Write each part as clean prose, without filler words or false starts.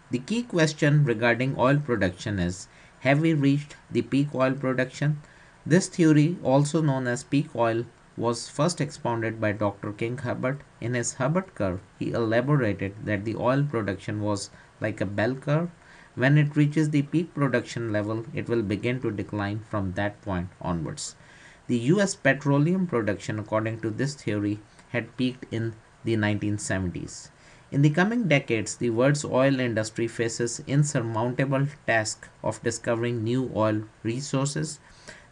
The key question regarding oil production is, have we reached the peak oil production? This theory, also known as peak oil, was first expounded by Dr. King Hubbard. In his Hubbard curve, he elaborated that the oil production was like a bell curve. When it reaches the peak production level, it will begin to decline from that point onwards. The US petroleum production, according to this theory, had peaked in the 1970s. In the coming decades, the world's oil industry faces insurmountable task of discovering new oil resources.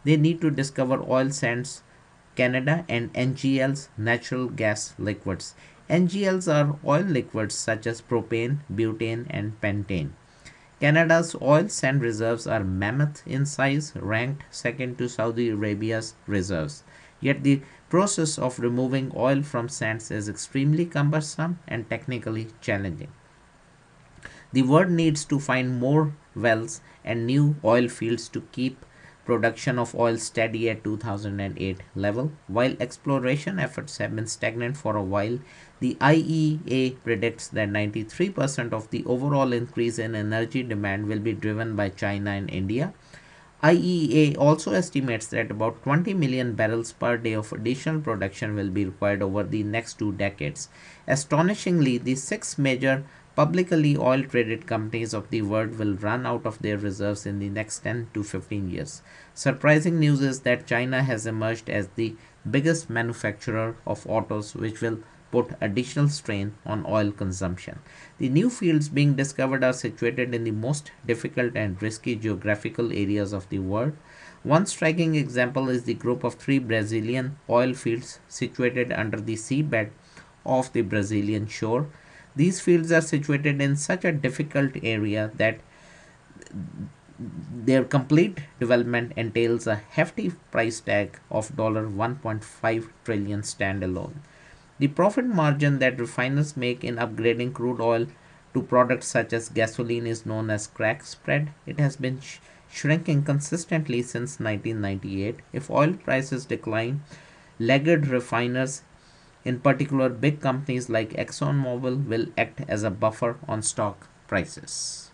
They need to discover oil sands, Canada, and NGLs, natural gas liquids. NGLs are oil liquids such as propane, butane, and pentane. Canada's oil sand reserves are mammoth in size, ranked second to Saudi Arabia's reserves. Yet the process of removing oil from sands is extremely cumbersome and technically challenging. The world needs to find more wells and new oil fields to keep production of oil steady at 2008 level. While exploration efforts have been stagnant for a while, the IEA predicts that 93% of the overall increase in energy demand will be driven by China and India. IEA also estimates that about 20 million barrels per day of additional production will be required over the next 2 decades. Astonishingly, the six major publicly oil traded companies of the world will run out of their reserves in the next 10 to 15 years. Surprising news is that China has emerged as the biggest manufacturer of autos, which will put additional strain on oil consumption. The new fields being discovered are situated in the most difficult and risky geographical areas of the world. One striking example is the group of three Brazilian oil fields situated under the seabed of the Brazilian shore. These fields are situated in such a difficult area that their complete development entails a hefty price tag of $1.5 trillion standalone. The profit margin that refiners make in upgrading crude oil to products such as gasoline is known as crack spread. It has been shrinking consistently since 1998. If oil prices decline, laggard refiners, in particular big companies like ExxonMobil, will act as a buffer on stock prices.